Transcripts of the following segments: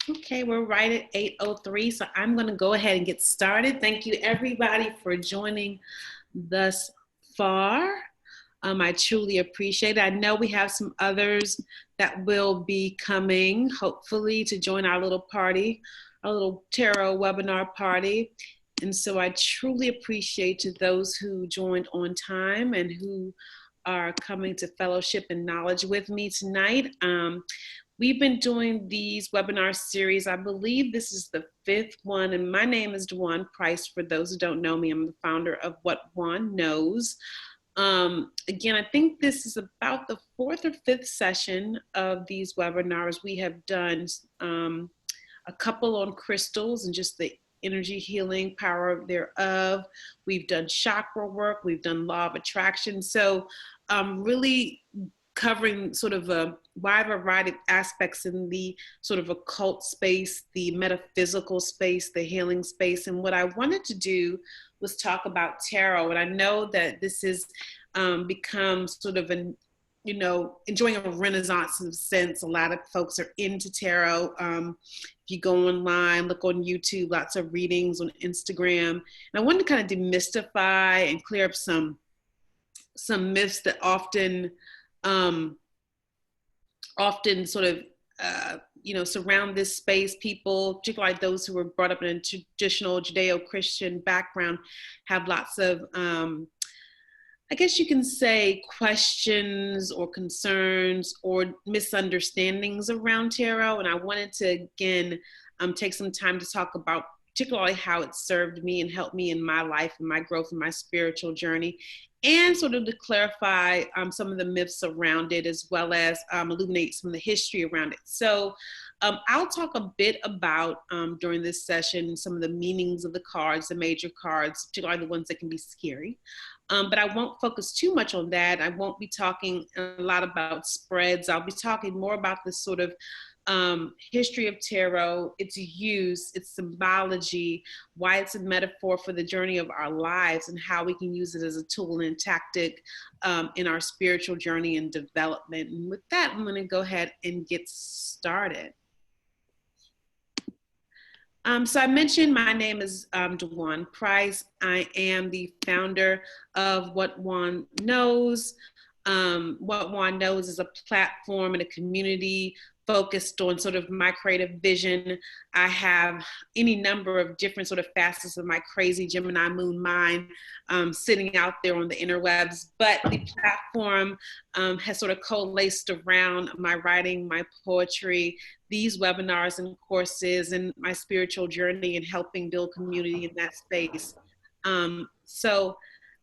Okay, we're right at 8:03, so I'm going to go ahead and get started. Thank you, everybody, for joining thus far. I truly appreciate it. I know we have some others that will be coming, hopefully, to join our little party, our little tarot webinar party. And so I truly appreciate to those who joined on time and who are coming to fellowship and knowledge with me tonight. We've been doing these webinar series. I believe this is the 5th one, and my name is Dewan Price. For those who don't know me, I'm the founder of What One Knows. Again, I think this is about the 4th or 5th session of these webinars. We have done a couple on crystals and just the energy healing power thereof. We've done chakra work. We've done law of attraction. So really covering sort of a wide variety of aspects in the sort of occult space, the metaphysical space, the healing space. And what I wanted to do was talk about tarot. And I know that this has become sort of an, enjoying a renaissance in a sense. A lot of folks are into tarot. If you go online, look on YouTube, lots of readings on Instagram. And I wanted to kind of demystify and clear up some myths that often sort of, surround this space. People, particularly those who were brought up in a traditional Judeo-Christian background, have lots of, I guess you can say, questions or concerns or misunderstandings around tarot. And I wanted to, again, take some time to talk about particularly how it served me and helped me in my life and my growth and my spiritual journey, and sort of to clarify some of the myths around it, as well as illuminate some of the history around it. So I'll talk a bit about, during this session, some of the meanings of the cards, the major cards, particularly the ones that can be scary. But I won't focus too much on that. I won't be talking a lot about spreads. I'll be talking more about this sort of history of tarot, its use, its symbology, why it's a metaphor for the journey of our lives, and how we can use it as a tool and tactic in our spiritual journey and development. And with that, I'm going to go ahead and get started. So I mentioned my name is Dewan Price. I am the founder of What One Knows. What One Knows is a platform and a community focused on sort of my creative vision. I have any number of different sort of facets of my crazy Gemini moon mind sitting out there on the interwebs, but the platform has sort of coalesced around my writing, my poetry, these webinars and courses, and my spiritual journey and helping build community in that space. So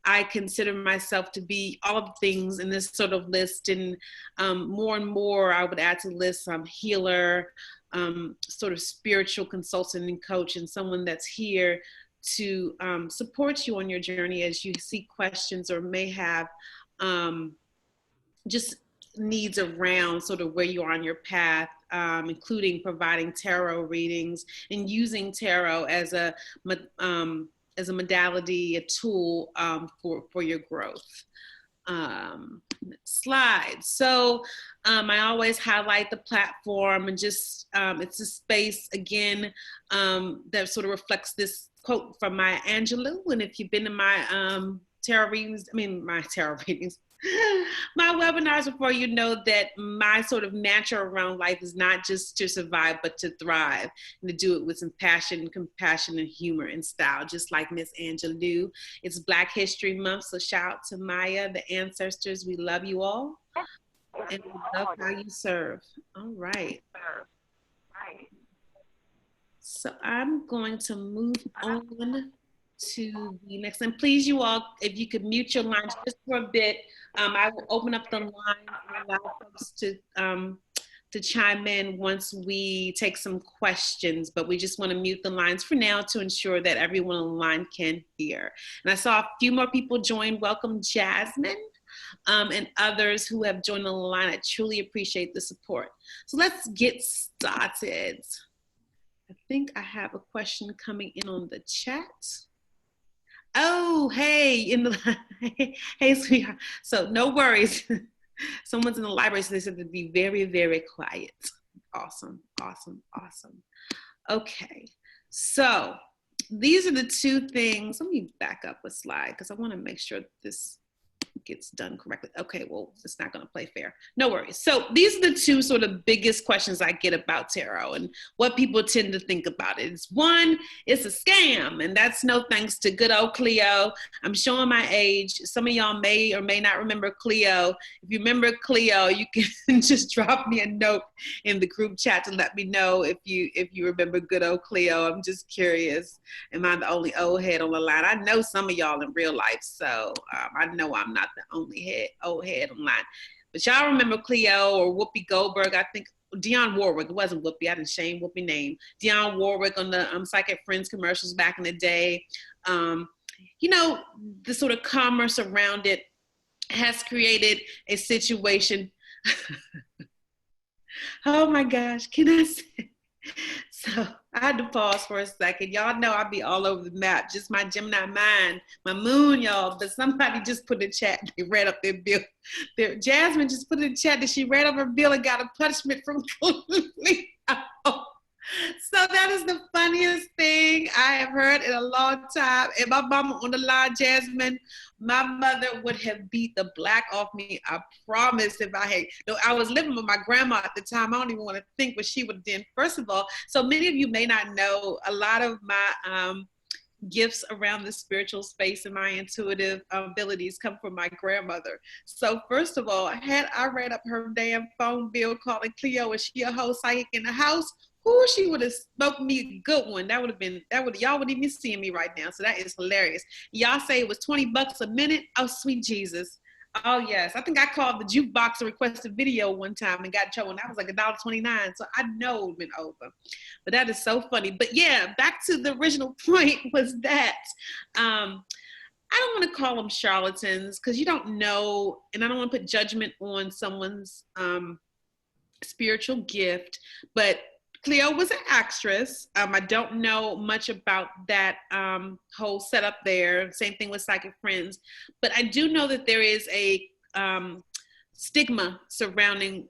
I consider myself to be all of the things in this sort of list, and more and more I would add to the list. I'm healer, sort of spiritual consultant and coach, and someone that's here to support you on your journey as you seek questions or may have just needs around sort of where you are on your path, including providing tarot readings and using tarot as a modality, a tool for your growth. Next slide. So I always highlight the platform, and just it's a space, again, that sort of reflects this quote from Maya Angelou. And if you've been to my tarot readings, my webinars before, you know that my sort of mantra around life is not just to survive, but to thrive, and to do it with some passion, compassion, and humor and style, just like Miss Angelou. It's Black History Month, so shout out to Maya, the ancestors. We love you all, and we love how you serve. All right. So I'm going to move on to the next, and please, you all, if you could mute your lines just for a bit. I will open up the line and allow folks to chime in once we take some questions, but we just want to mute the lines for now to ensure that everyone on the line can hear. And I saw a few more people join. Welcome, Jasmine, and others who have joined the line. I truly appreciate the support. So let's get started. I think I have a question coming in on the chat. Oh, hey, hey, sweetheart. So no worries. Someone's in the library, so they said to be very, very quiet. Awesome, awesome, awesome. Okay, so these are the two things. Let me back up a slide because I want to make sure this gets done correctly. Okay, well, it's not going to play fair. No worries. So these are the two sort of biggest questions I get about tarot and what people tend to think about it. It's one, it's a scam, and that's no thanks to good old Cleo. I'm showing my age. Some of y'all may or may not remember Cleo. If you remember Cleo, you can just drop me a note in the group chat to let me know if you remember good old Cleo. I'm just curious. Am I the only old head on the line? I know some of y'all in real life, so I know I'm not the only old head online. But y'all remember Cleo or Whoopi Goldberg? I think Dionne Warwick. It wasn't Whoopi. I didn't shame Whoopi name. Dionne Warwick on the Psychic Friends commercials back in the day. You know, the sort of commerce around it has created a situation. Oh my gosh, can I say? So I had to pause for a second. Y'all know I'll be all over the map. Just my Gemini mind, my moon, y'all. But somebody just put in the chat, they read up their bill. Jasmine just put in the chat that she read up her bill and got a punishment from Cleo. So that is the funniest thing I have heard in a long time. And my mama on the line, Jasmine, my mother would have beat the black off me. I promise. If I had, no, I was living with my grandma at the time. I don't even want to think what she would have done. First of all, so many of you may not know, a lot of my gifts around the spiritual space and my intuitive abilities come from my grandmother. So first of all, had I read up her damn phone bill calling Cleo, is she a whole psychic in the house? Ooh, she would have smoked me a good one. Y'all wouldn't even see me right now. So that is hilarious. Y'all say it was $20 a minute. Oh, sweet Jesus. Oh yes. I think I called the jukebox and requested video one time and got in trouble. And that was like $1.29. So I know it would have been over. But that is so funny. But yeah, back to the original point was that I don't want to call them charlatans because you don't know, and I don't want to put judgment on someone's spiritual gift, but Cleo was an actress. I don't know much about that whole setup there. Same thing with Psychic Friends. But I do know that there is a stigma surrounding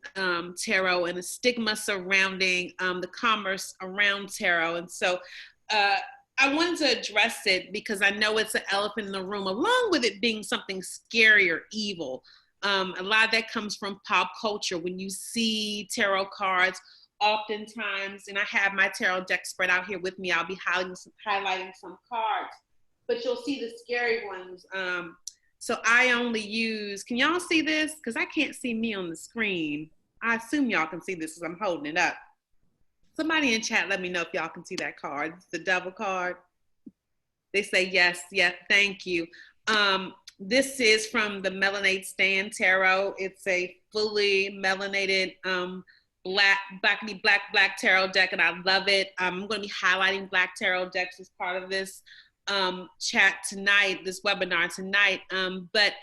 tarot and a stigma surrounding the commerce around tarot. And so I wanted to address it because I know it's an elephant in the room, along with it being something scary or evil. A lot of that comes from pop culture. When you see tarot cards, oftentimes, and I have my tarot deck spread out here with me, I'll be highlighting some cards, but you'll see the scary ones. So I only use, can y'all see this? Because I can't see me on the screen. I assume y'all can see this as I'm holding it up. Somebody in chat, let me know if y'all can see that card. It's the Devil card. They say yes, thank you. This is from the Melanate Stand Tarot. It's a fully melanated black tarot deck, and I love it. I'm going to be highlighting black tarot decks as part of this chat tonight, this webinar tonight. But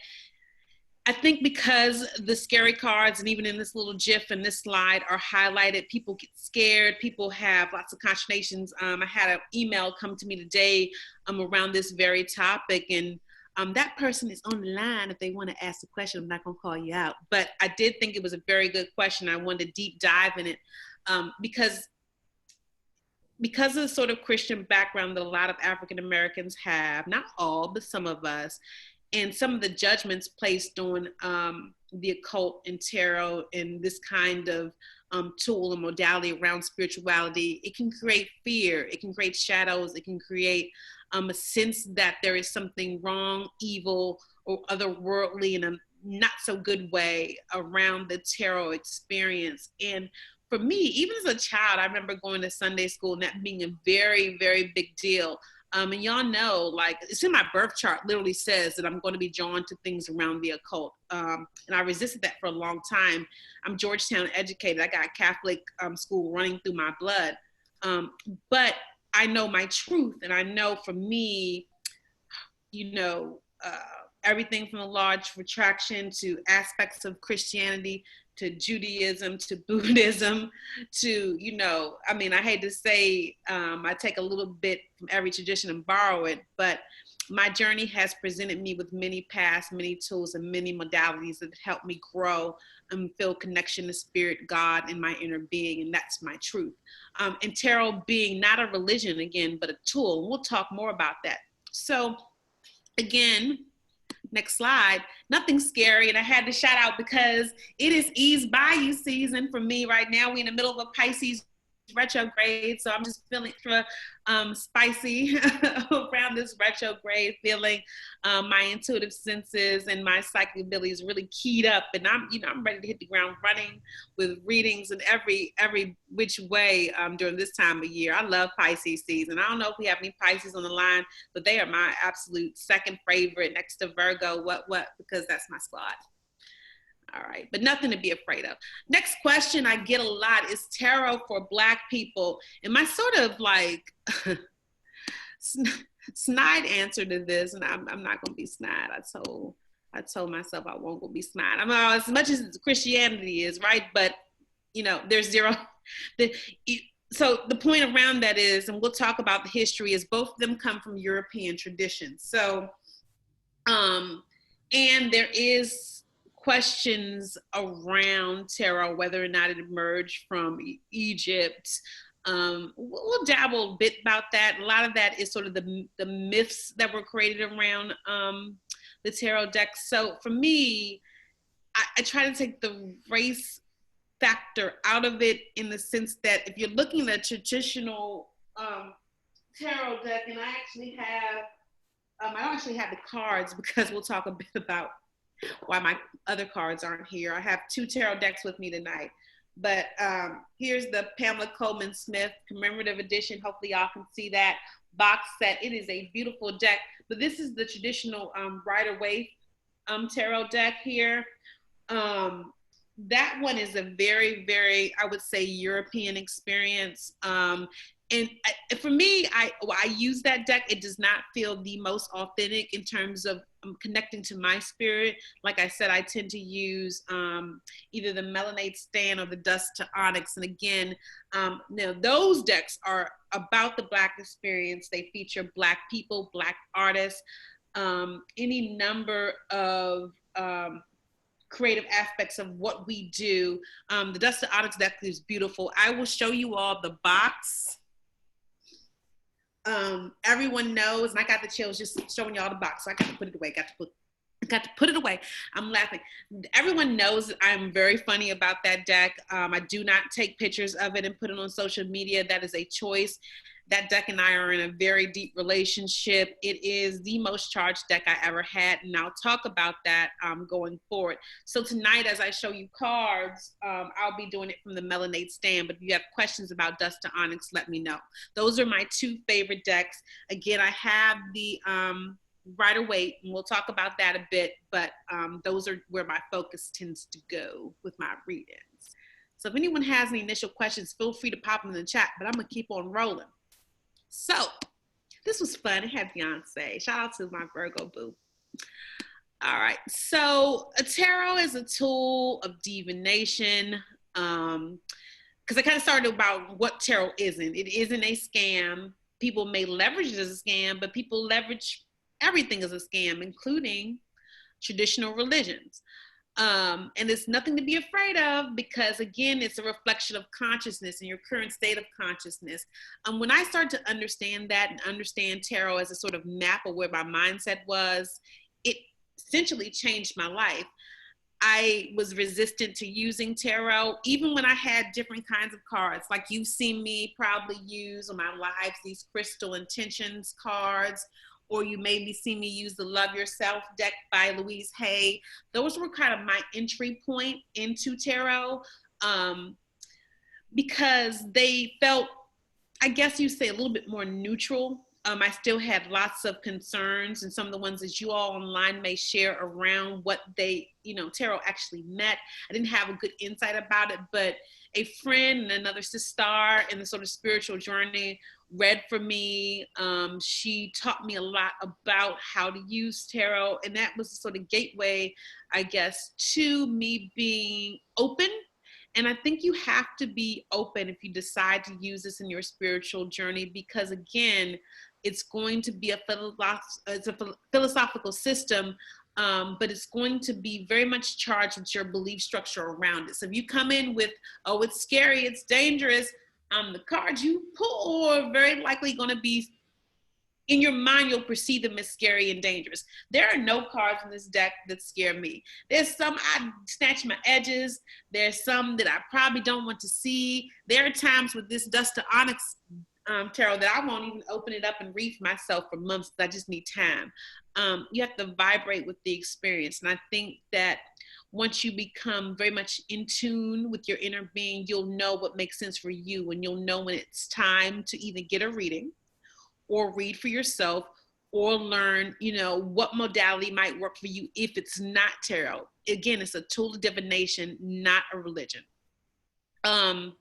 I think because the scary cards, and even in this little GIF and this slide, are highlighted, people get scared. People have lots of consternations. I had an email come to me today around this very topic, and that person is on the line if they want to ask a question. I'm not going to call you out, but I did think it was a very good question. I wanted to deep dive in it because of the sort of Christian background that a lot of African Americans have, not all, but some of us, and some of the judgments placed on the occult and tarot and this kind of tool and modality around spirituality, it can create fear, it can create shadows, it can create a sense that there is something wrong, evil, or otherworldly in a not so good way around the tarot experience. And for me, even as a child, I remember going to Sunday school and that being a very, very big deal. And y'all know, like, it's in my birth chart, literally says that I'm going to be drawn to things around the occult. And I resisted that for a long time. I'm Georgetown educated. I got Catholic school running through my blood. But I know my truth, and I know for me, you know, everything from the law of attraction to aspects of Christianity to Judaism to Buddhism to, you know, I mean, I hate to say I take a little bit from every tradition and borrow it, but my journey has presented me with many paths, many tools, and many modalities that help me grow and feel connection to spirit, God, and my inner being, and that's my truth. And tarot being not a religion, again, but a tool. We'll talk more about that. So again, next slide. Nothing scary. And I had to shout out because it is ease by you season for me right now. We're in the middle of a Pisces retrograde, so I'm just feeling spicy around this retrograde, feeling my intuitive senses and my psychic abilities really keyed up, and I'm ready to hit the ground running with readings in every which way during this time of year. I love Pisces season. I don't know if we have any Pisces on the line, but they are my absolute second favorite next to Virgo. What because that's my squad. All right, but nothing to be afraid of. Next question I get a lot is tarot for Black people. And my sort of like snide answer to this, and I'm not going to be snide. I told myself I won't go be snide. I'm as much as Christianity is, right? But, there's zero. So the point around that is, and we'll talk about the history, is both of them come from European traditions. So, and there is questions around tarot, whether or not it emerged from Egypt. We'll dabble a bit about that. A lot of that is sort of the myths that were created around the tarot deck. So for me, I try to take the race factor out of it, in the sense that if you're looking at a traditional tarot deck, and I don't actually have the cards, because we'll talk a bit about why my other cards aren't here. I have 2 tarot decks with me tonight, but here's the Pamela Coleman Smith commemorative edition. Hopefully y'all can see that box set. It is a beautiful deck, but this is the traditional Rider-Waite tarot deck here. That one is a very, very, I would say, European experience. And for me, I use that deck. It does not feel the most authentic in terms of connecting to my spirit. Like I said, I tend to use either the Melanate Stand or the Dust to Onyx. And again, those decks are about the Black experience. They feature Black people, Black artists, any number of creative aspects of what we do. The Dust to Onyx deck is beautiful. I will show you all the box. Everyone knows, and I got the chills just showing y'all the box, so I got to put it away. Got to put it away. I'm laughing. Everyone knows that I'm very funny about that deck. I do not take pictures of it and put it on social media. That is a choice. That deck and I are in a very deep relationship. It is the most charged deck I ever had, and I'll talk about that going forward. So tonight, as I show you cards, I'll be doing it from the Melanate Stand, but if you have questions about Dust to Onyx, let me know. Those are my 2 favorite decks. Again, I have the Rider-Waite, and we'll talk about that a bit, but those are where my focus tends to go with my readings. So if anyone has any initial questions, feel free to pop them in the chat, but I'm going to keep on rolling. So this was fun. It had Beyonce. Shout out to my Virgo boo. All right. So a tarot is a tool of divination. Because I kind of started about what tarot isn't. It isn't a scam. People may leverage it as a scam, but people leverage everything as a scam, including traditional religions. And it's nothing to be afraid of, because again, it's a reflection of consciousness and your current state of consciousness. When I started to understand that and understand tarot as a sort of map of where my mindset was, it essentially changed my life. I was resistant to using tarot, even when I had different kinds of cards, like you've seen me probably use on my lives, these crystal intentions cards, or you maybe see me use the Love Yourself deck by Louise Hay. Those were kind of my entry point into tarot, because they felt, I guess you say, a little bit more neutral. I still had lots of concerns, and some of the ones that you all online may share around what they, tarot actually meant. I didn't have a good insight about it, but a friend and another sister in the sort of spiritual journey read for me. She taught me a lot about how to use tarot, and that was the sort of gateway, I guess, to me being open. And I think you have to be open if you decide to use this in your spiritual journey, because again, It's going to be it's a philosophical system, but it's going to be very much charged with your belief structure around it. So if you come in with, oh, it's scary, it's dangerous, the cards you pull are very likely going to be, in your mind, you'll perceive them as scary and dangerous. There are no cards in this deck that scare me. There's some I snatch my edges. There's some that I probably don't want to see. There are times with this Dust to Onyx tarot that I won't even open it up and read for myself for months. I just need time. You have to vibrate with the experience. And I think that once you become very much in tune with your inner being, you'll know what makes sense for you, and you'll know when it's time to either get a reading or read for yourself, or learn, what modality might work for you if it's not tarot. Again, it's a tool of divination, not a religion. And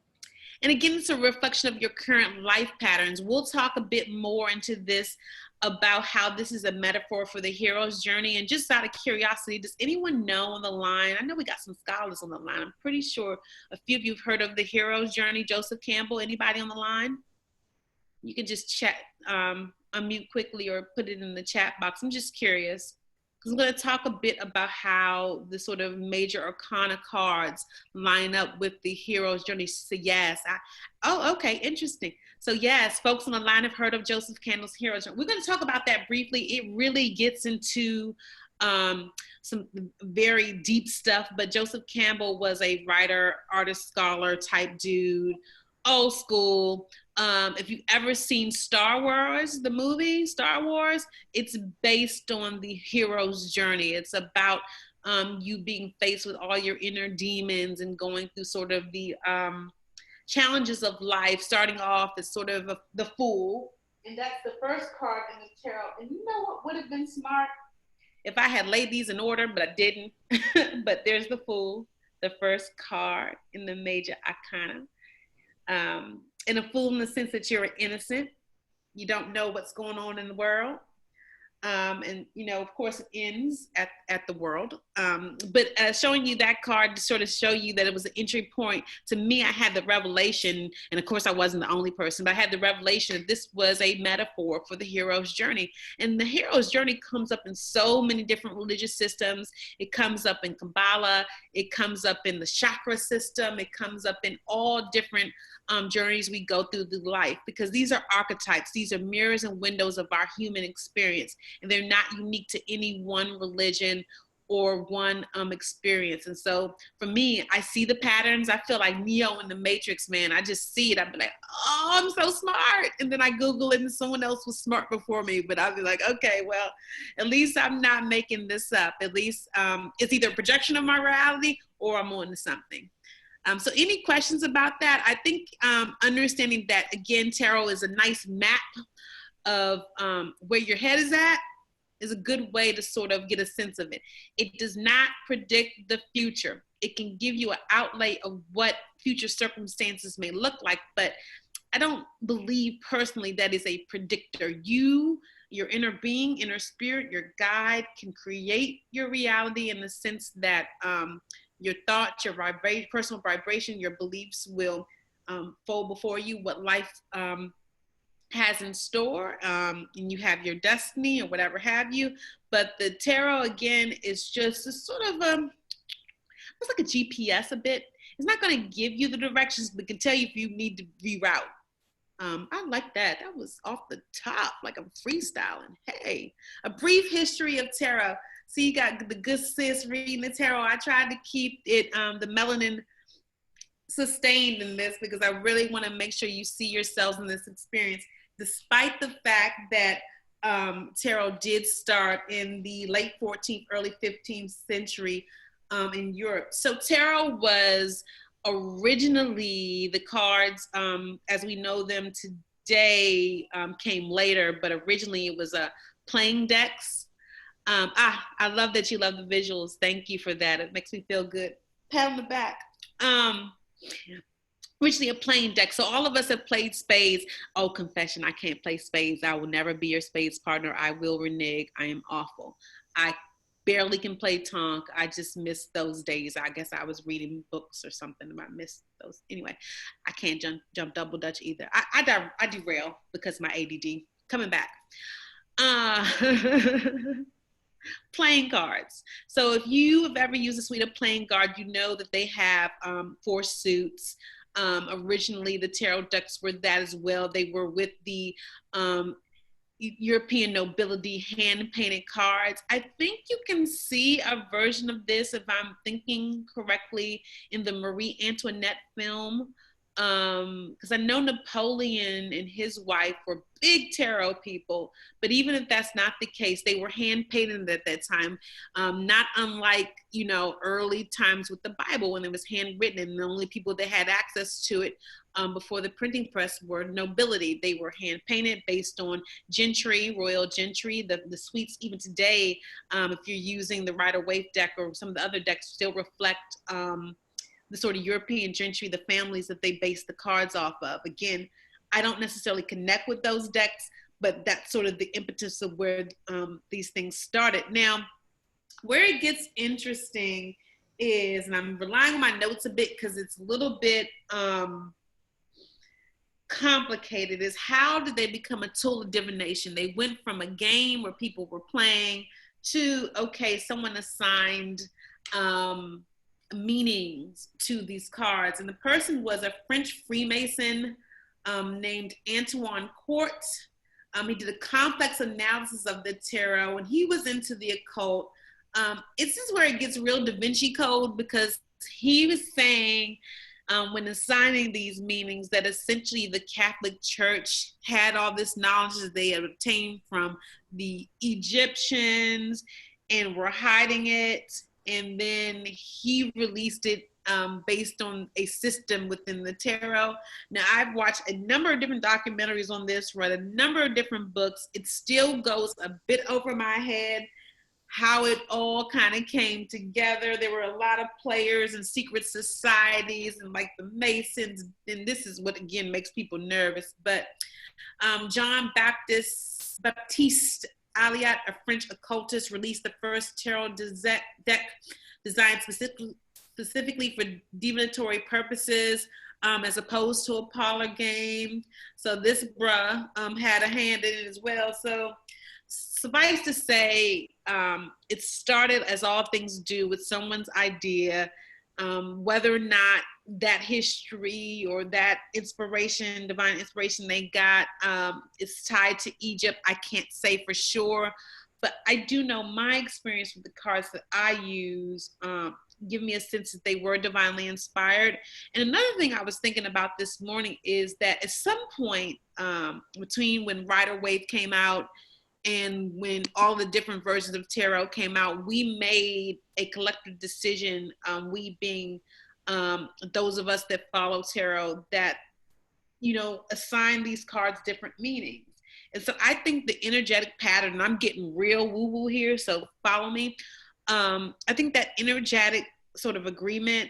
again, it's a reflection of your current life patterns. We'll talk a bit more into this about how this is a metaphor for the hero's journey. And just out of curiosity, does anyone know on the line? I know we got some scholars on the line. I'm pretty sure a few of you have heard of the hero's journey. Joseph Campbell, anybody on the line? You can just chat, unmute quickly or put it in the chat box. I'm just curious, because I'm going to talk a bit about how the sort of major arcana cards line up with the hero's journey. So yes, okay, interesting. So yes, folks on the line have heard of Joseph Campbell's hero's journey. We're going to talk about that briefly. It really gets into some very deep stuff, but Joseph Campbell was a writer, artist, scholar type dude, old school. If you've ever seen Star Wars, the movie Star Wars, it's based on the hero's journey. It's about you being faced with all your inner demons and going through sort of the challenges of life, starting off as sort of the fool. And that's the first card in the tarot. And you know what would have been smart? If I had laid these in order, but I didn't. But there's the fool, the first card in the major arcana. And a fool in the sense that you're innocent. You don't know what's going on in the world. And, of course, it ends at the world. But showing you that card to sort of show you that it was an entry point. To me, I had the revelation, and of course, I wasn't the only person, but I had the revelation that this was a metaphor for the hero's journey. And the hero's journey comes up in so many different religious systems. It comes up in Kabbalah. It comes up in the chakra system. It comes up in all different journeys we go through life, because these are archetypes. These are mirrors and windows of our human experience, and they're not unique to any one religion or one experience. And so for me, I see the patterns. I feel like Neo in the Matrix, man. I just see it. I'd be like, oh, I'm so smart. And then I Google it and someone else was smart before me. But I'd be like, okay, well, at least I'm not making this up. At least it's either a projection of my reality or I'm on to something. So any questions about that? I think understanding that, again, tarot is a nice map of where your head is at is a good way to sort of get a sense of it. It does not predict the future. It can give you an outlay of what future circumstances may look like, but I don't believe personally that is a predictor. Your inner being, inner spirit, your guide can create your reality in the sense that your thoughts, your personal vibration, your beliefs will fold before you what life has in store, and you have your destiny or whatever have you. But the tarot, again, is just a sort of it's like a GPS a bit. It's not going to give you the directions, but can tell you if you need to reroute. I like that. That was off the top, like I'm freestyling. Hey, a brief history of tarot. So you got the good sis reading the tarot. I tried to keep it, the melanin sustained in this, because I really want to make sure you see yourselves in this experience, despite the fact that tarot did start in the late 14th, early 15th century in Europe. So tarot was originally, the cards as we know them today came later, but originally it was a playing decks. I love that you love the visuals. Thank you for that. It makes me feel good. Pat on the back. Originally a playing deck. So all of us have played spades. Oh, confession, I can't play spades. I will never be your spades partner. I will renege. I am awful. I barely can play tonk. I just miss those days. I guess I was reading books or something. I missed those. Anyway, I can't jump double dutch either. I derail because my ADD. coming back. Playing cards. So if you have ever used a suite of playing cards, you know that they have 4 suits. Originally, the tarot decks were that as well. They were with the European nobility hand-painted cards. I think you can see a version of this, if I'm thinking correctly, in the Marie Antoinette film. Because I know Napoleon and his wife were big tarot people, but even if that's not the case, they were hand painted at that time, not unlike, you know, early times with the Bible when it was handwritten, and the only people that had access to it before the printing press were nobility. They were hand painted based on gentry, royal gentry. The suites even today, if you're using the Rider-Waite deck or some of the other decks, still reflect the sort of European gentry, the families that they base the cards off of. Again, I don't necessarily connect with those decks, but that's sort of the impetus of where these things started. Now, where it gets interesting is, and I'm relying on my notes a bit because it's a little bit complicated, is how did they become a tool of divination? They went from a game where people were playing to, okay, someone assigned meanings to these cards. And the person was a French Freemason named Antoine Court. He did a complex analysis of the tarot, and he was into the occult. This is where it gets real Da Vinci Code, because he was saying when assigning these meanings that essentially the Catholic Church had all this knowledge that they had obtained from the Egyptians and were hiding it. And then he released it based on a system within the tarot. Now, I've watched a number of different documentaries on this, read a number of different books. It still goes a bit over my head how it all kind of came together. There were a lot of players and secret societies and like the Masons, and this is what, again, makes people nervous. But John Baptiste Aliat, a French occultist, released the first tarot deck designed specifically for divinatory purposes, as opposed to a parlor game. So this bruh had a hand in it as well. So suffice to say, it started, as all things do, with someone's idea. Whether or not that history or that inspiration, divine inspiration they got, is tied to Egypt, I can't say for sure. But I do know my experience with the cards that I use give me a sense that they were divinely inspired. And another thing I was thinking about this morning is that at some point between when Rider-Waite came out and when all the different versions of tarot came out, we made a collective decision, we being those of us that follow tarot, that, you know, assign these cards different meanings. And so I think the energetic pattern, and I'm getting real woo-woo here, so follow me. I think that energetic sort of agreement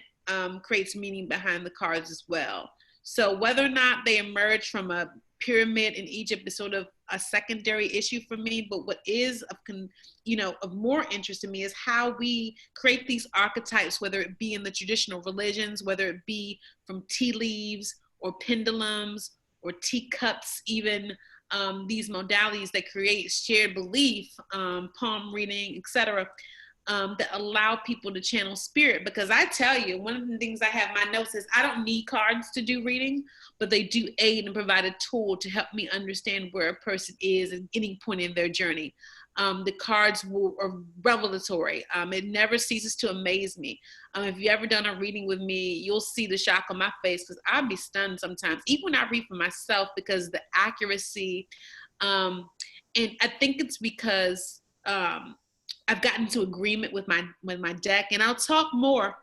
creates meaning behind the cards as well. So whether or not they emerge from a pyramid in Egypt is sort of a secondary issue for me, but what is of more interest to me is how we create these archetypes, whether it be in the traditional religions, whether it be from tea leaves or pendulums or teacups, even these modalities that create shared belief, palm reading, etc., that allow people to channel spirit. Because I tell you, one of the things I have in my notes is I don't need cards to do reading, but they do aid and provide a tool to help me understand where a person is at any point in their journey. The cards are revelatory. It never ceases to amaze me. If you've ever done a reading with me, you'll see the shock on my face, because I'll be stunned sometimes, even when I read for myself, because the accuracy, and I think it's because I've gotten to agreement with my deck, and I'll talk more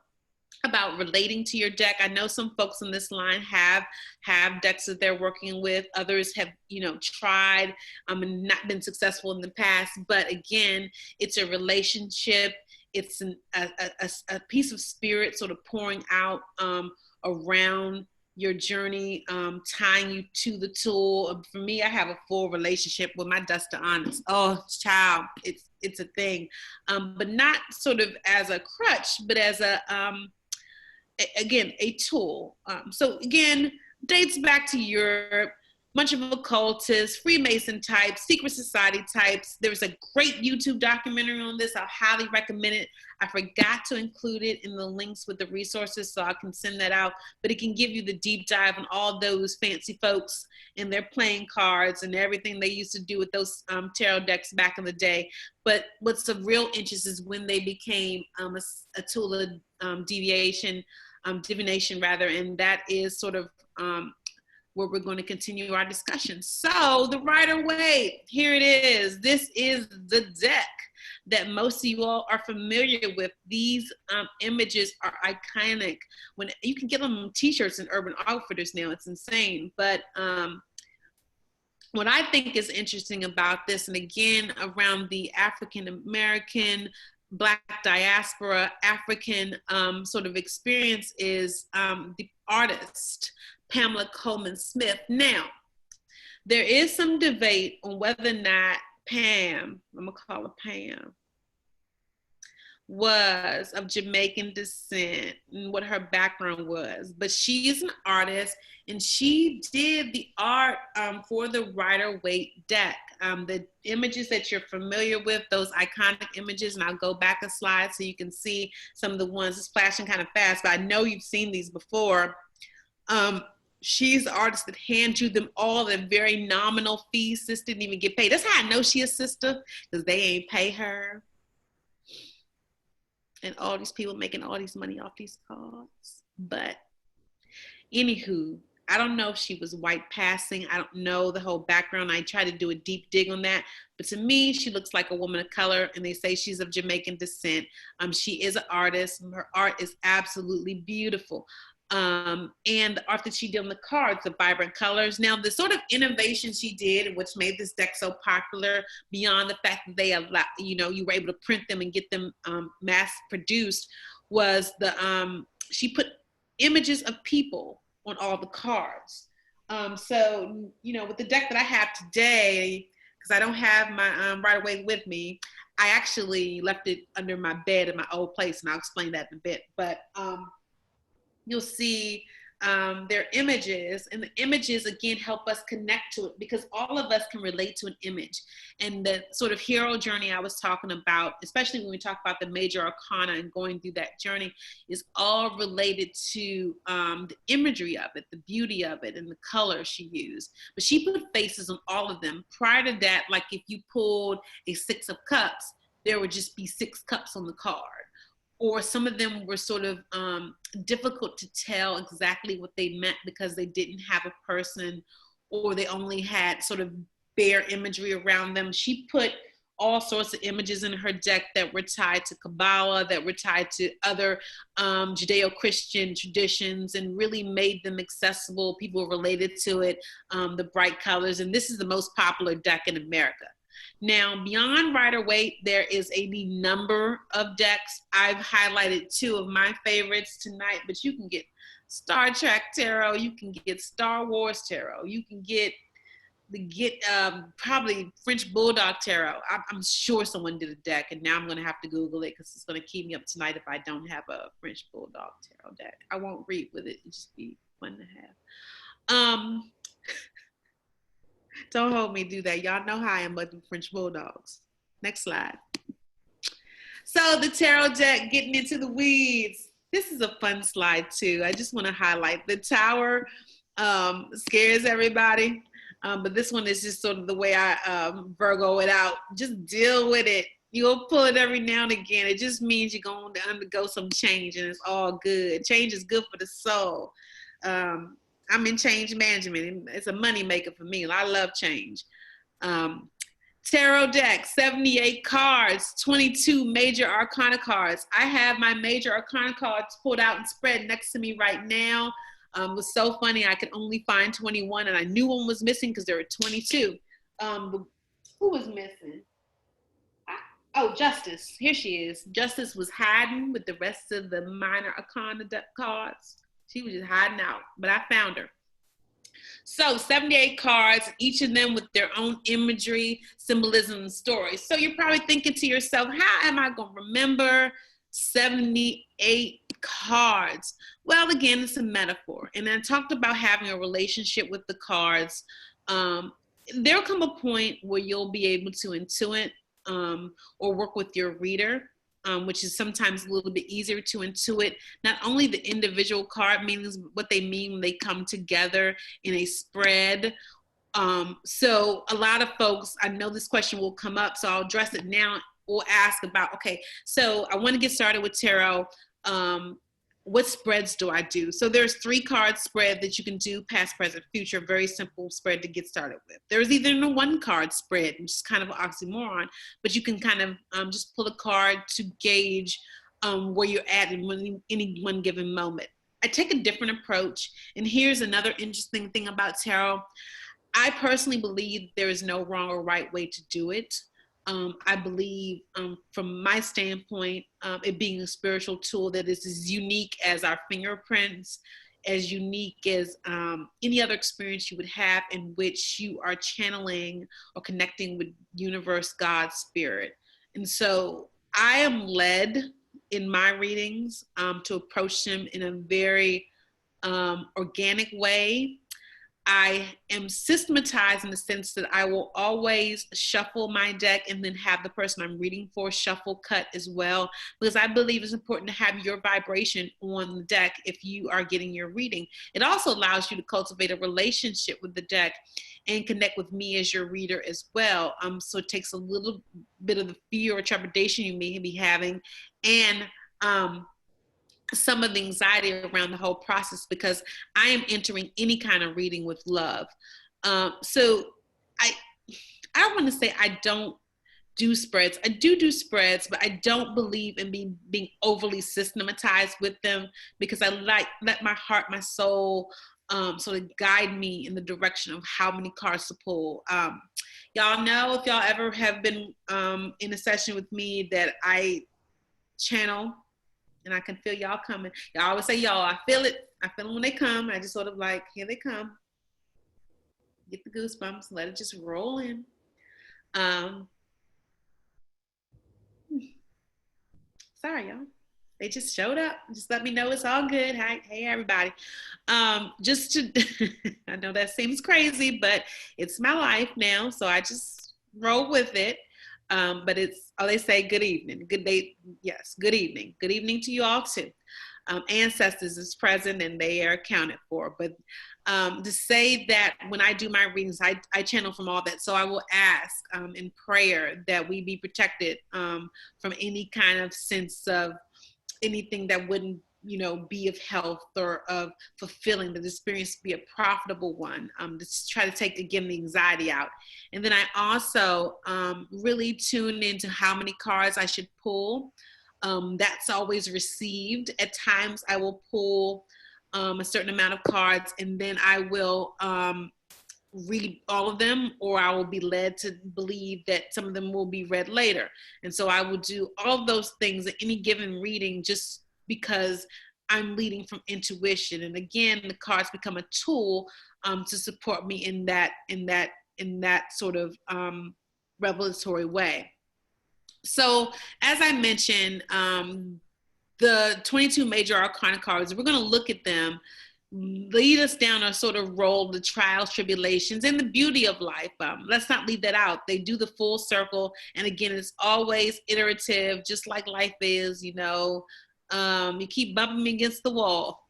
about relating to your deck. I know some folks on this line have decks that they're working with. Others have, tried and not been successful in the past. But again, it's a relationship. It's a piece of spirit sort of pouring out around your journey, tying you to the tool. For me, I have a full relationship with my dust to honest. Oh, child, it's a thing, but not sort of as a crutch, but as again, a tool. So again, dates back to Europe. bunch of occultists, Freemason types, secret society types. There's a great YouTube documentary on this. I highly recommend it. I forgot to include it in the links with the resources, so I can send that out. But it can give you the deep dive on all those fancy folks and their playing cards and everything they used to do with those tarot decks back in the day. But what's of real interest is when they became a tool of divination, rather, and that is sort of where we're going to continue our discussion. So the Rider-Waite, here it is. This is the deck that most of you all are familiar with. These images are iconic. When you can get them on t-shirts and Urban Outfitters now, it's insane. But what I think is interesting about this, and again, around the African American, Black diaspora, African sort of experience, is the artist, Pamela Coleman Smith. Now, there is some debate on whether or not Pam, I'm gonna call her Pam, was of Jamaican descent and what her background was. But she is an artist, and she did the art for the Rider-Waite deck. The images that you're familiar with, those iconic images, and I'll go back a slide so you can see some of the ones. It's flashing kind of fast, but I know you've seen these before. She's the artist that hand drew them all at very nominal fees. Sis didn't even get paid. That's how I know she a sister, because they ain't pay her. And all these people making all these money off these cards. But anywho, I don't know if she was white passing. I don't know the whole background. I tried to do a deep dig on that. But to me, she looks like a woman of color, and they say she's of Jamaican descent. She is an artist. Her art is absolutely beautiful. And the art that she did on the cards, the vibrant colors. Now, the sort of innovation she did, which made this deck so popular, beyond the fact that they allow, you were able to print them and get them mass produced, was she put images of people on all the cards. So, with the deck that I have today, because I don't have my Rider-Waite with me, I actually left it under my bed in my old place, and I'll explain that in a bit. But you'll see their images, and the images again help us connect to it, because all of us can relate to an image. And the sort of hero journey I was talking about, especially when we talk about the major arcana and going through that journey, is all related to the imagery of it, the beauty of it, and the color she used. But she put faces on all of them. Prior to that, like if you pulled a 6 of cups, there would just be 6 cups on the card. Or some of them were sort of difficult to tell exactly what they meant, because they didn't have a person, or they only had sort of bare imagery around them. She put all sorts of images in her deck that were tied to Kabbalah, that were tied to other Judeo-Christian traditions, and really made them accessible. People related to it, the bright colors. And this is the most popular deck in America. Now, beyond Rider-Waite, there is a number of decks. I've highlighted 2 of my favorites tonight, but you can get Star Trek Tarot, you can get Star Wars Tarot, you can get probably French Bulldog Tarot. I'm sure someone did a deck, and now I'm going to have to Google it, because it's going to keep me up tonight if I don't have a French Bulldog Tarot deck. I won't read with it. It'll just be fun to have. Don't hold me do that. Y'all know how I am with the French Bulldogs. Next slide. So the tarot deck, getting into the weeds. This is a fun slide too. I just want to highlight the Tower. Scares everybody. But this one is just sort of the way I Virgo it out. Just deal with it. You'll pull it every now and again. It just means you're going to undergo some change, and it's all good. Change is good for the soul. I'm in change management. It's a money maker for me. I love change. Tarot deck, 78 cards, 22 major arcana cards. I have my major arcana cards pulled out and spread next to me right now. It was so funny. I could only find 21, and I knew one was missing because there were 22. Who was missing? Oh, Justice. Here she is. Justice was hiding with the rest of the minor arcana cards. She was just hiding out, but I found her. So 78 cards, each of them with their own imagery, symbolism, and stories. So you're probably thinking to yourself, how am I going to remember 78 cards? Well, again, it's a metaphor. And I talked about having a relationship with the cards There'll come a point where you'll be able to intuit or work with your reader, which is sometimes a little bit easier to intuit not only the individual card meanings, but what they mean when they come together in a spread. So a lot of folks, I know this question will come up, so I'll address it now. We'll ask about, okay, so I want to get started with tarot. What spreads do I do? So there's 3 card spread that you can do, past, present, future, very simple spread to get started with. There's even a 1 card spread, which is kind of an oxymoron, but you can kind of just pull a card to gauge where you're at in any one given moment. I take a different approach, and here's another interesting thing about tarot. I personally believe there is no wrong or right way to do it. I believe, from my standpoint, it being a spiritual tool that is as unique as our fingerprints, as unique as any other experience you would have in which you are channeling or connecting with universe, God, spirit. And so I am led in my readings to approach them in a very organic way. I am systematized in the sense that I will always shuffle my deck and then have the person I'm reading for shuffle cut as well, because I believe it's important to have your vibration on the deck if you are getting your reading. It also allows you to cultivate a relationship with the deck and connect with me as your reader as well. So it takes a little bit of the fear or trepidation you may be having, and some of the anxiety around the whole process, because I am entering any kind of reading with love. So I want to say I don't do spreads. I do spreads, but I don't believe in being overly systematized with them, because I let my heart, my soul sort of guide me in the direction of how many cards to pull. Y'all know, if y'all ever have been in a session with me, that I channel, and I can feel y'all coming. Y'all always say, y'all, I feel it. I feel them when they come. I just sort of like, here they come. Get the goosebumps. Let it just roll in. Sorry, y'all. They just showed up. Just let me know it's all good. Hi, hey, everybody. Just to, I know that seems crazy, but it's my life now. So I just roll with it. But it's, oh, they say good evening, good day. Yes, good evening. Good evening to you all too. Ancestors is present and they are accounted for. But to say that when I do my readings, I channel from all that. So I will ask in prayer that we be protected from any kind of sense of anything that wouldn't, be of health or of fulfilling, that the experience be a profitable one, to try to take, again, the anxiety out. And then I also really tune into how many cards I should pull. That's always received. At times I will pull a certain amount of cards, and then I will read all of them, or I will be led to believe that some of them will be read later. And so I will do all of those things at any given reading, just because I'm leading from intuition. And again, the cards become a tool to support me in that sort of revelatory way. So as I mentioned, the 22 major arcana cards, we're going to look at them, lead us down a sort of roll, the trials, tribulations, and the beauty of life. Let's not leave that out. They do the full circle. And again, it's always iterative, just like life is, you keep bumping me against the wall,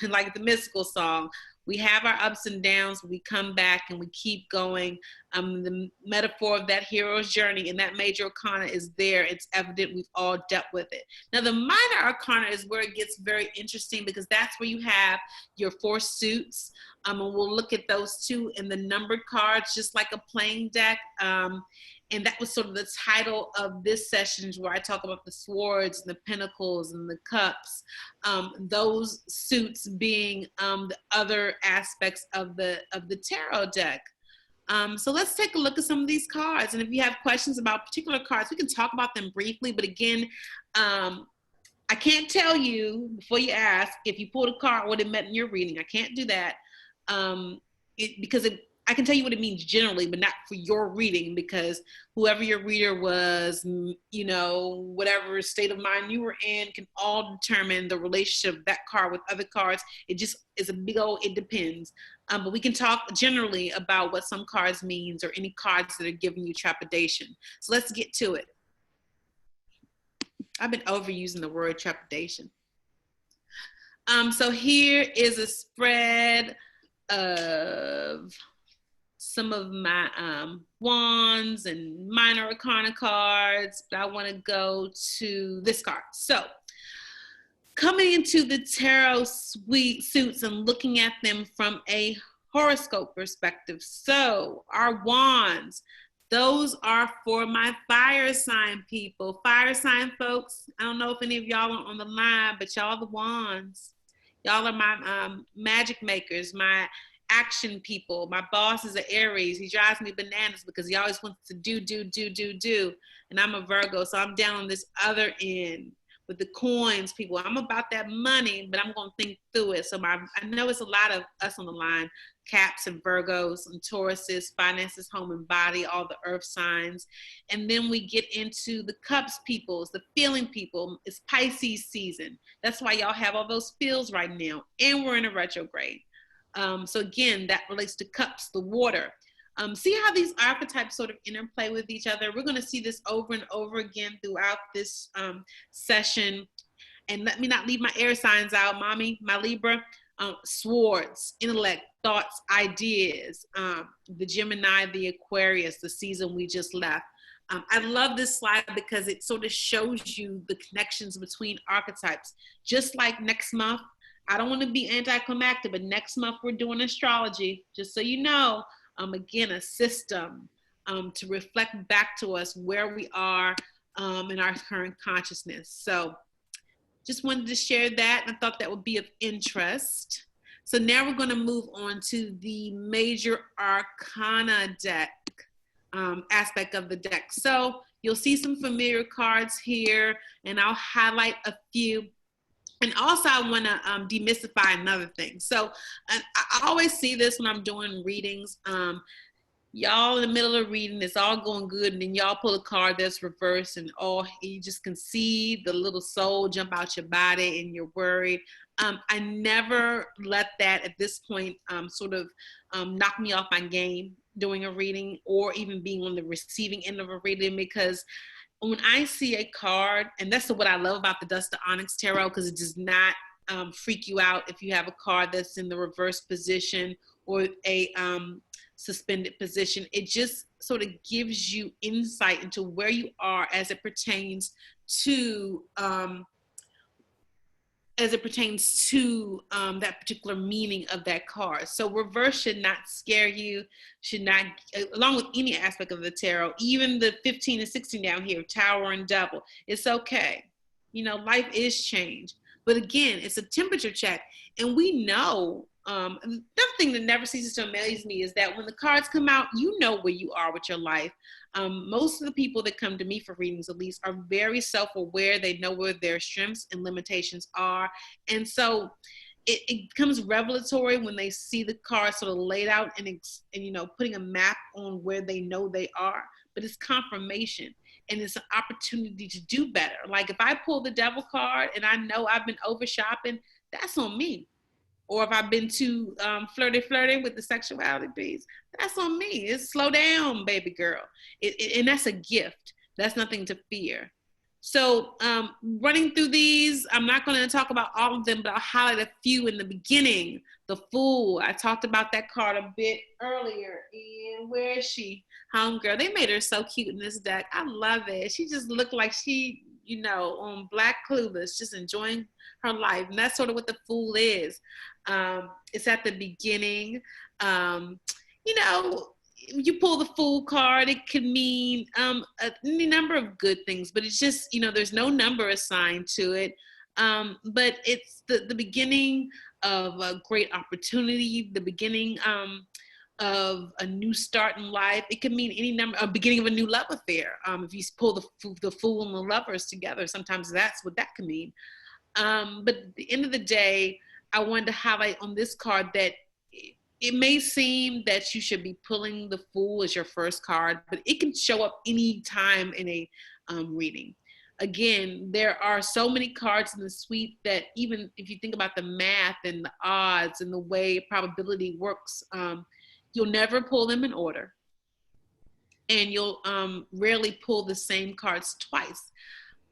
like the mystical song. We have our ups and downs, we come back and we keep going. The metaphor of that hero's journey and that major arcana is there. It's evident we've all dealt with it. Now, the minor arcana is where it gets very interesting, because that's where you have your 4 suits. And we'll look at those too in the numbered cards, just like a playing deck. And that was sort of the title of this session, where I talk about the swords and the pentacles and the cups, those suits being the other aspects of the tarot deck. So let's take a look at some of these cards. And if you have questions about particular cards, we can talk about them briefly. But again, I can't tell you before you ask if you pulled a card what it meant in your reading. I can't do that because I can tell you what it means generally, but not for your reading, because whoever your reader was, you know, whatever state of mind you were in can all determine the relationship of that card with other cards. It just is a big old, it depends. But we can talk generally about what some cards means, or any cards that are giving you trepidation. So let's get to it. I've been overusing the word trepidation. So here is a spread of some of my wands and minor arcana cards, but I want to go to this card. So coming into the tarot suits and looking at them from a horoscope perspective. So our wands, those are for my fire sign people. Fire sign folks, I don't know if any of y'all are on the line, but y'all the wands. Y'all are my magic makers, my action people. My boss is an Aries. He drives me bananas because he always wants to do. And I'm a Virgo, so I'm down on this other end with the coins, people. I'm about that money, but I'm going to think through it. So I know it's a lot of us on the line, Caps and Virgos and Tauruses, finances, home and body, all the earth signs. And then we get into the cups peoples, the feeling people. It's Pisces season. That's why y'all have all those feels right now. And we're in a retrograde. So again, that relates to cups, the water. See how these archetypes sort of interplay with each other. We're going to see this over and over again throughout this session. And let me not leave my air signs out, mommy, my Libra. Swords, intellect, thoughts, ideas. The Gemini, the Aquarius, the season we just left. I love this slide because it sort of shows you the connections between archetypes. Just like next month, I don't want to be anticlimactic, but next month we're doing astrology, just so you know. Again, a system to reflect back to us where we are in our current consciousness. So just wanted to share that, and I thought that would be of interest. So now we're going to move on to the major arcana deck aspect of the deck. So you'll see some familiar cards here, and I'll highlight a few. And also I want to demystify another thing. So I always see this when I'm doing readings. Y'all in the middle of reading, it's all going good, and then y'all pull a card that's reversed, and you just can see the little soul jump out your body and you're worried. I never let that at this point sort of knock me off my game doing a reading, or even being on the receiving end of a reading, because when I see a card, and that's what I love about the Dust of Onyx Tarot, because it does not freak you out if you have a card that's in the reverse position or a suspended position. It just sort of gives you insight into where you are as it pertains to that particular meaning of that card. So reverse should not scare you, should not, along with any aspect of the tarot, even the 15 and 16 down here, Tower and Devil. It's okay. You know, life is change. But again, it's a temperature check. And we know, another thing that never ceases to amaze me is that when the cards come out, you know where you are with your life. Most of the people that come to me for readings, at least, are very self-aware. They know where their strengths and limitations are. And so it becomes revelatory when they see the cards sort of laid out and you know, putting a map on where they know they are. But it's confirmation, and it's an opportunity to do better. Like if I pull the Devil card and I know I've been over shopping, that's on me. Or if I've been too flirty with the sexuality piece, that's on me. It's slow down, baby girl. And that's a gift. That's nothing to fear. So running through these, I'm not going to talk about all of them, but I'll highlight a few in the beginning. The Fool, I talked about that card a bit earlier. And where is she? Homegirl. They made her so cute in this deck. I love it. She just looked like she, you know, on Black Clueless, just enjoying her life. And that's sort of what the Fool is. It's at the beginning. You know, you pull the Fool card, it can mean any number of good things, but it's just, you know, there's no number assigned to it. But it's the beginning of a great opportunity, the beginning of a new start in life. It can mean any number, a beginning of a new love affair. If you pull the Fool and the Lovers together, sometimes that's what that can mean. But at the end of the day, I wanted to highlight on this card that it may seem that you should be pulling the Fool as your first card, but it can show up any time in a reading. Again, there are so many cards in the suite that even if you think about the math and the odds and the way probability works, you'll never pull them in order. And you'll rarely pull the same cards twice.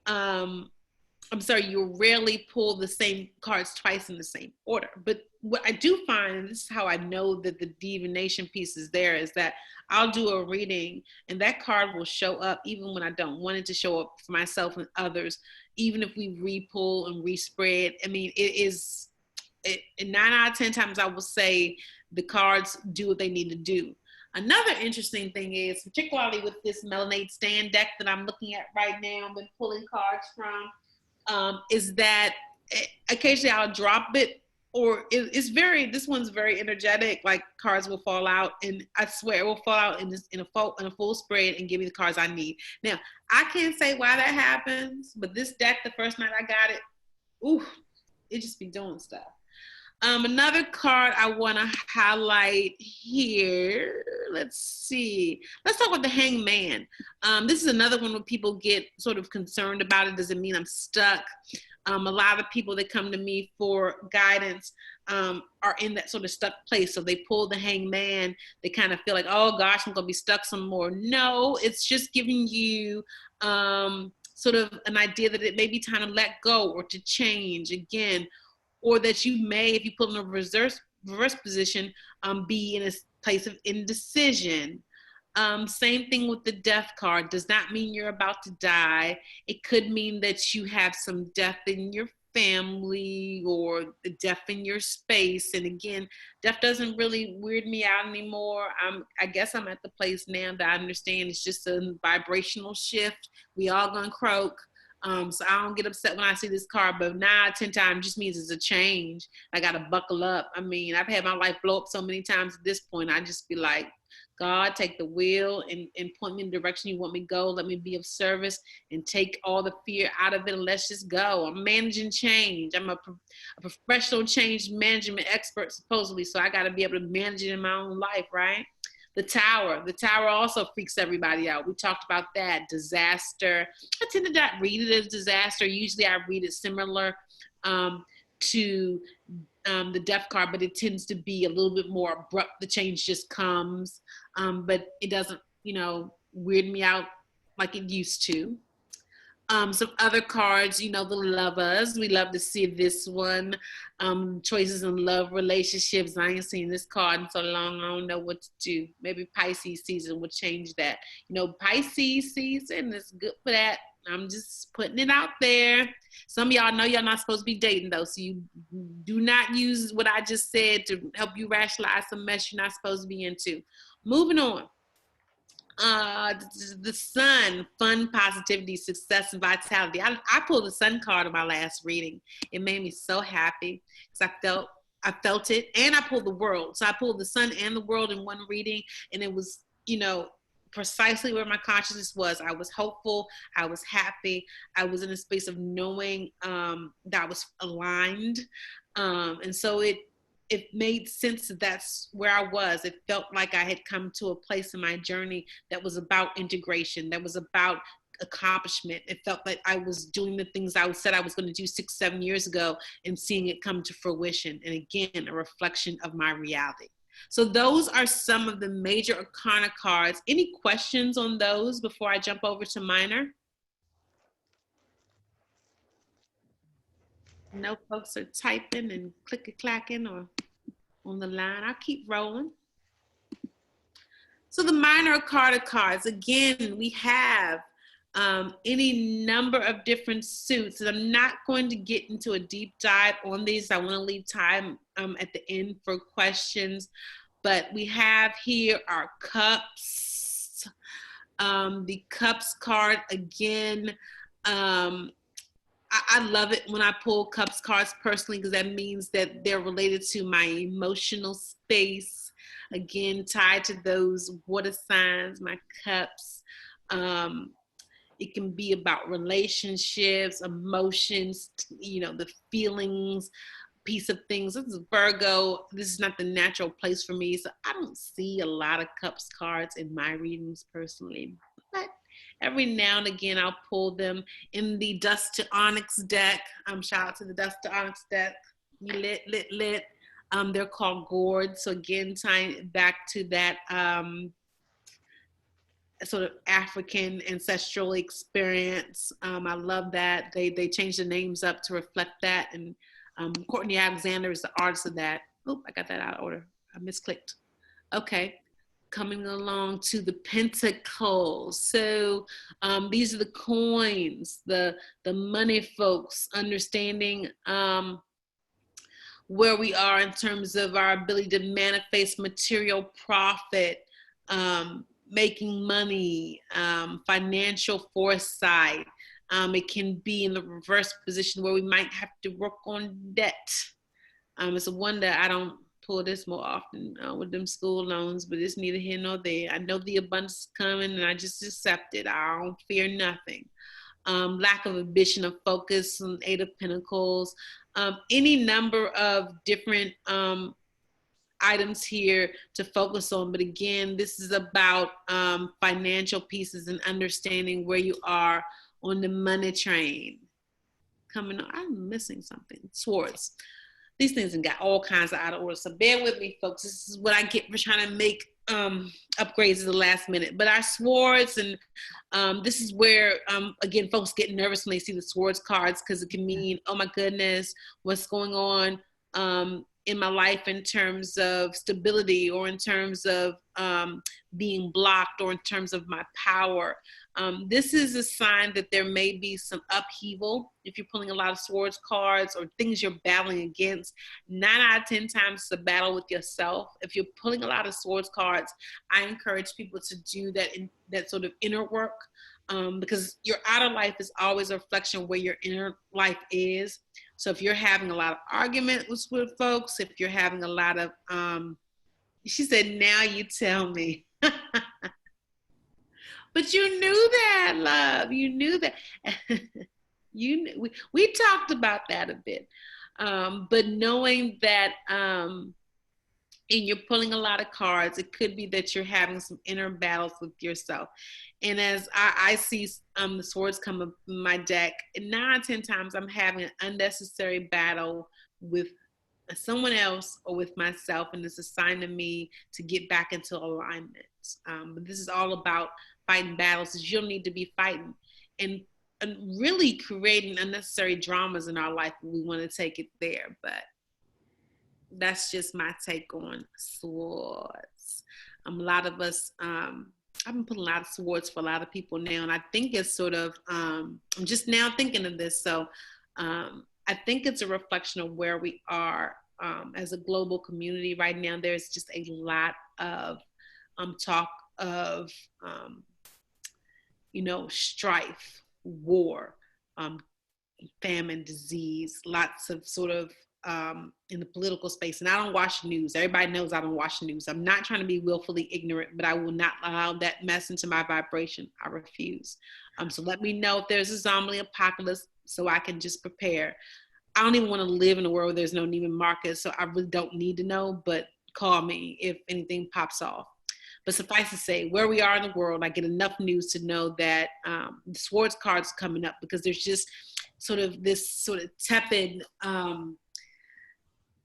I'm sorry, you'll rarely pull the same cards twice in the same order. But what I do find, and this is how I know that the divination piece is there, is that I'll do a reading and that card will show up even when I don't want it to show up for myself and others, even if we re-pull and re-spread. I mean, it 9 out of 10 times I will say the cards do what they need to do. Another interesting thing is, particularly with this Melanade Stand deck that I'm looking at right now, I've been pulling cards from, is that occasionally I'll drop it, or this one's very energetic, like cards will fall out, and I swear it will fall out in a full spread and give me the cards I need. Now, I can't say why that happens, but this deck, the first night I got it, ooh, it just be doing stuff. Another card I want to highlight here. Let's see. Let's talk about the Hangman. This is another one where people get sort of concerned about it. Does it mean I'm stuck? A lot of people that come to me for guidance are in that sort of stuck place. So they pull the Hangman. They kind of feel like, oh gosh, I'm going to be stuck some more. No, it's just giving you sort of an idea that it may be time to let go or to change again. Or that you may, if you put in a reverse position, be in a place of indecision. Same thing with the Death card. Does not mean you're about to die. It could mean that you have some death in your family or death in your space. And again, death doesn't really weird me out anymore. I guess I'm at the place now that I understand it's just a vibrational shift. We all gonna croak. So I don't get upset when I see this card, but 9 out of 10 times just means it's a change. I got to buckle up. I mean, I've had my life blow up so many times at this point. I just be like, God, take the wheel and point me in the direction you want me to go. Let me be of service and take all the fear out of it and let's just go. I'm managing change. I'm a professional change management expert, supposedly, so I got to be able to manage it in my own life, right? The Tower also freaks everybody out. We talked about that. Disaster. I tend to not read it as disaster. Usually I read it similar to the Death card, but it tends to be a little bit more abrupt. The change just comes, but it doesn't, weird me out like it used to. Some other cards, the Lovers. We love to see this one. Choices in love relationships. I ain't seen this card in so long. I don't know what to do. Maybe Pisces season will change that. Pisces season is good for that. I'm just putting it out there. Some of y'all know y'all not supposed to be dating though, so you do not use what I just said to help you rationalize some mess you're not supposed to be into. Moving on. The Sun, fun, positivity, success, and vitality. I pulled the Sun card in my last reading. It made me so happy because I felt it, and I pulled the World. So I pulled the Sun and the World in one reading, and it was, precisely where my consciousness was. I was hopeful. I was happy. I was in a space of knowing that I was aligned, and so it made sense that that's where I was. It felt like I had come to a place in my journey that was about integration, that was about accomplishment. It felt like I was doing the things I said I was going to do 6-7 years ago and seeing it come to fruition. And again, a reflection of my reality. So those are some of the major Arcana cards. Any questions on those before I jump over to minor? No, folks are typing and click-clacking or on the line. I'll keep rolling. So the minor Arcana cards, again, we have any number of different suits. And I'm not going to get into a deep dive on these. I want to leave time at the end for questions. But we have here our Cups. The Cups card, again, I love it when I pull Cups cards personally because that means that they're related to my emotional space. Again, tied to those water signs, my Cups. It can be about relationships, emotions, the feelings, piece of things. This is Virgo. This is not the natural place for me. So I don't see a lot of cups cards in my readings personally. But every now and again, I'll pull them in the Dust to Onyx deck. Shout out to the Dust to Onyx deck. Lit. They're called gourds. So again, tying back to that sort of African ancestral experience. I love that. They changed the names up to reflect that. And Courtney Alexander is the artist of that. Oh, I got that out of order. I misclicked. Okay. Coming along to the Pentacles. So these are the coins, the money folks, understanding where we are in terms of our ability to manifest material profit, making money, financial foresight. It can be in the reverse position where we might have to work on debt. It's a wonder I don't pull this more often with them school loans, but it's neither here nor there. I know the abundance is coming and I just accept it. I don't fear nothing. Lack of ambition, of focus, on Eight of Pentacles, any number of different items here to focus on. But again, this is about financial pieces and understanding where you are on the money train. Coming on, I'm missing something. Swords. These things have got all kinds of out of order. So bear with me, folks. This is what I get for trying to make upgrades at the last minute. But our swords, and this is where, again, folks get nervous when they see the swords cards, because it can mean, oh my goodness, what's going on in my life in terms of stability, or in terms of being blocked, or in terms of my power. This is a sign that there may be some upheaval. If you're pulling a lot of swords cards or things you're battling against, 9 out of 10 times it's a battle with yourself. If you're pulling a lot of swords cards, I encourage people to do that, in that sort of inner work, because your outer life is always a reflection of where your inner life is. So if you're having a lot of arguments with folks, if you're having a lot of, she said, now you tell me. But you knew that, love. You knew that. You knew, we talked about that a bit. But knowing that and you're pulling a lot of cards, it could be that you're having some inner battles with yourself. And as I see the swords come up in my deck, 9 out of 10 times I'm having an unnecessary battle with someone else or with myself, and it's a sign to me to get back into alignment. But this is all about fighting battles that you don't need to be fighting, and really creating unnecessary dramas in our life when we want to take it there. But that's just my take on swords. A lot of us, I've been putting a lot of swords for a lot of people now, and I think it's sort of, I'm just now thinking of this, so I think it's a reflection of where we are as a global community right now. There's just a lot of talk of, strife, war, famine, disease, lots of sort of in the political space. And I don't watch news. Everybody knows I don't watch news. I'm not trying to be willfully ignorant, but I will not allow that mess into my vibration. I refuse. So let me know if there's a zombie apocalypse so I can just prepare. I don't even want to live in a world where there's no Neiman Marcus, so I really don't need to know, but call me if anything pops off. But suffice to say, where we are in the world, I get enough news to know that the swords card's coming up, because there's just sort of this sort of tepid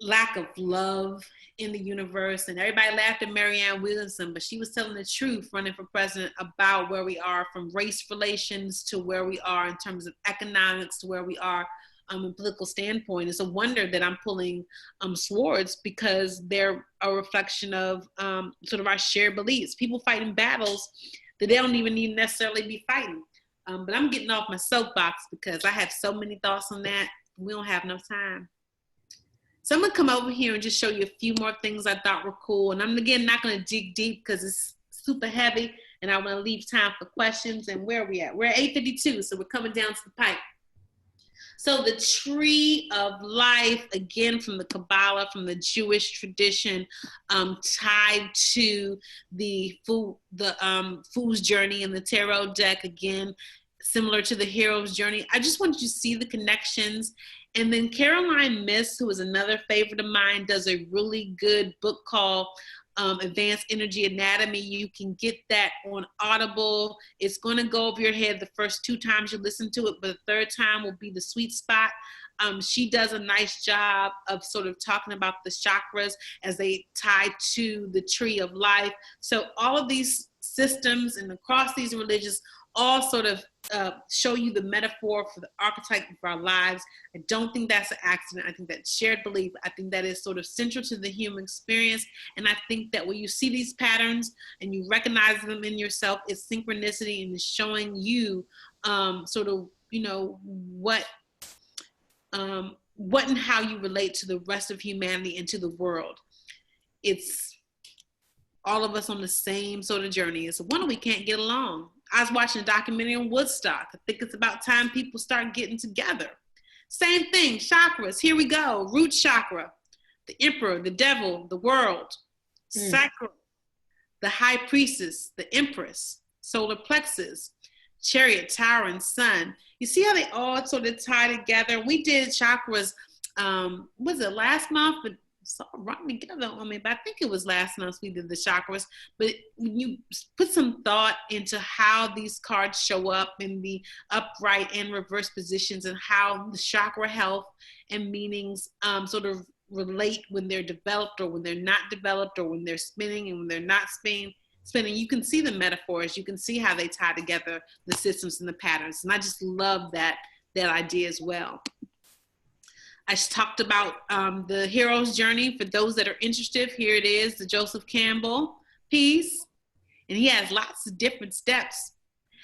lack of love in the universe. And everybody laughed at Marianne Williamson, but she was telling the truth running for president about where we are from race relations to where we are in terms of economics to where we are in political standpoint. It's a wonder that I'm pulling swords, because they're a reflection of sort of our shared beliefs. People fighting battles that they don't even need necessarily be fighting. But I'm getting off my soapbox because I have so many thoughts on that. We don't have enough time. So I'm going to come over here and just show you a few more things I thought were cool. And I'm, again, not going to dig deep because it's super heavy, and I want to leave time for questions. And where are we at? We're at 8:52, so we're coming down to the pipe. So the tree of life, again, from the Kabbalah, from the Jewish tradition, tied to the Fool's Journey and the Tarot deck, again, similar to the Hero's Journey. I just wanted you to see the connections And then Caroline Miss, who is another favorite of mine, does a really good book called Advanced Energy Anatomy. You can get that on Audible. It's going to go over your head the first 2 times you listen to it, but the third time will be the sweet spot. She does a nice job of sort of talking about the chakras as they tie to the tree of life. So all of these systems and across these religions all sort of show you the metaphor for the archetype of our lives. I don't think that's an accident. I think that's shared belief. I think that is sort of central to the human experience. And I think that when you see these patterns and you recognize them in yourself, it's synchronicity and it's showing you sort of, you know, what and how you relate to the rest of humanity and to the world. It's all of us on the same sort of journey. It's one we can't get along. I was watching a documentary on Woodstock. I think it's about time people start getting together. Same thing, chakras. Here we go. Root chakra, the emperor, the devil, the world. Sacral, the high priestess, the empress, solar plexus, chariot, tower, and sun. You see how they all sort of tie together? We did chakras, was it last month? But it's all running together on me, but I think it was last month we did the chakras. But when you put some thought into how these cards show up in the upright and reverse positions and how the chakra health and meanings sort of relate when they're developed or when they're not developed or when they're spinning and when they're not spinning, you can see the metaphors, you can see how they tie together the systems and the patterns. And I just love that idea as well. I just talked about the hero's journey. For those that are interested, here it is, the Joseph Campbell piece. And he has lots of different steps.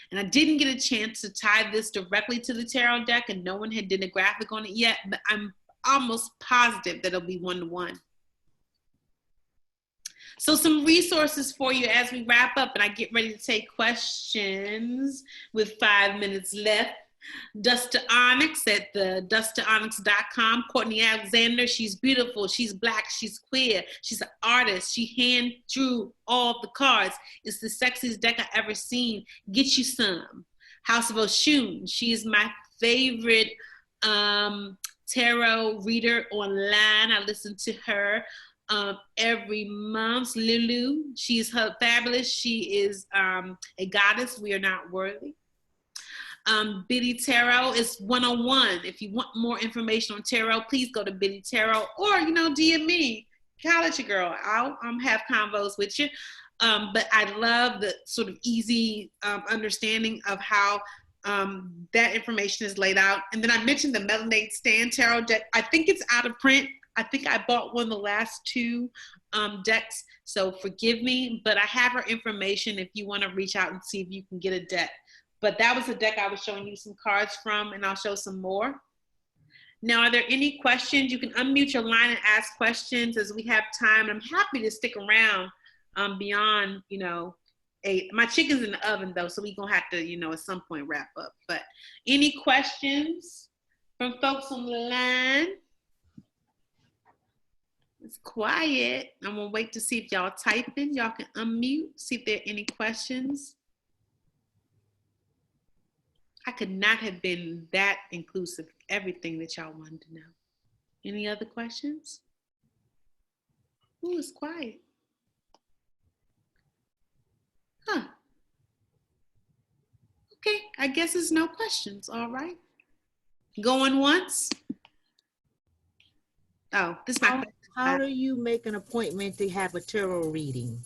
And I didn't get a chance to tie this directly to the tarot deck, and no one had done a graphic on it yet, but I'm almost positive that it'll be 1-to-1. So some resources for you as we wrap up and I get ready to take questions with 5 minutes left. Dust to Onyx at the dusttoonyx.com. Courtney Alexander, she's beautiful, she's Black, she's queer, she's an artist. She hand drew all the cards. It's the sexiest deck I've ever seen. Get you some. House of Oshun, she is my favorite tarot reader online. I listen to her every month. Lulu, she's fabulous. She is a goddess. We are not worthy. Biddy Tarot is 101. If you want more information on tarot, please go to Biddy Tarot or, DM me. College girl. I'll have convos with you. But I love the sort of easy understanding of how that information is laid out. And then I mentioned the Melanate Stand Tarot deck. I think it's out of print. I think I bought one of the last 2 decks, so forgive me, but I have her information if you want to reach out and see if you can get a deck. But that was a deck I was showing you some cards from, and I'll show some more. Now, are there any questions? You can unmute your line and ask questions as we have time. I'm happy to stick around beyond, 8. My chicken's in the oven, though, so we're going to have to, at some point wrap up. But any questions from folks on the line? It's quiet. I'm going to wait to see if y'all typing. Y'all can unmute, see if there are any questions. I could not have been that inclusive, everything that y'all wanted to know. Any other questions? Ooh, it's quiet. Huh. Okay, I guess there's no questions, all right. Going once? Oh, this is my question. How do you make an appointment to have a tarot reading?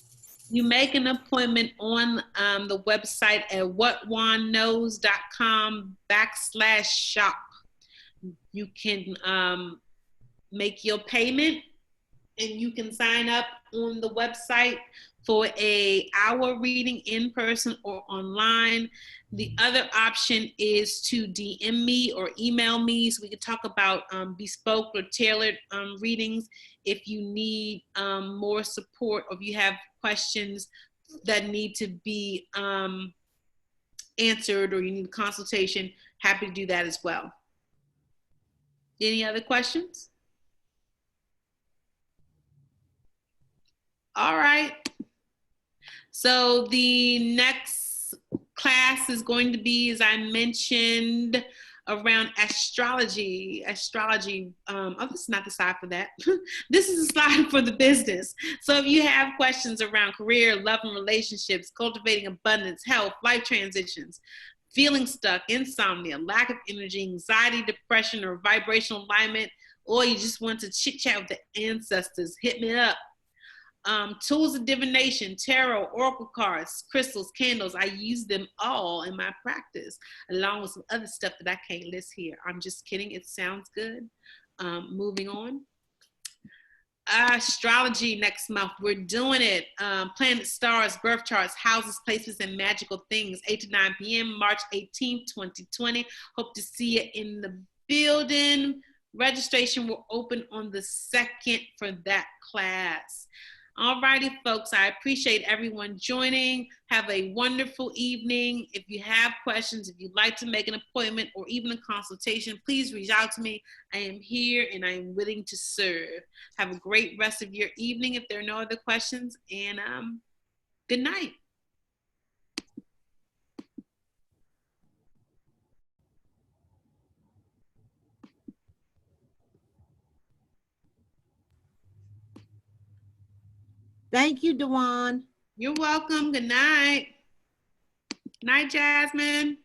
You make an appointment on the website at whatknows.com/shop. You can make your payment and you can sign up on the website for an hour reading in person or online. The other option is to DM me or email me so we can talk about bespoke or tailored readings. If you need more support or if you have questions that need to be answered or you need a consultation, happy to do that as well. Any other questions? All right. So the next class is going to be, as I mentioned, around astrology. Oh, this is not the slide for that. This is a slide for the business. So if you have questions around career, love and relationships, cultivating abundance, health, life transitions, feeling stuck, insomnia, lack of energy, anxiety, depression, or vibrational alignment, or you just want to chit chat with the ancestors, hit me up. Tools of divination, tarot, oracle cards, crystals, candles. I use them all in my practice, along with some other stuff that I can't list here. I'm just kidding. It sounds good. Moving on. Astrology next month. We're doing it. Planet, stars, birth charts, houses, places, and magical things. 8 to 9 p.m. March 18th, 2020. Hope to see you in the building. Registration will open on the 2nd for that class. Alrighty, folks, I appreciate everyone joining. Have a wonderful evening. If you have questions, if you'd like to make an appointment or even a consultation, please reach out to me. I am here and I am willing to serve. Have a great rest of your evening if there are no other questions, and good night. Thank you, Dewan. You're welcome. Good night. Night, Jasmine.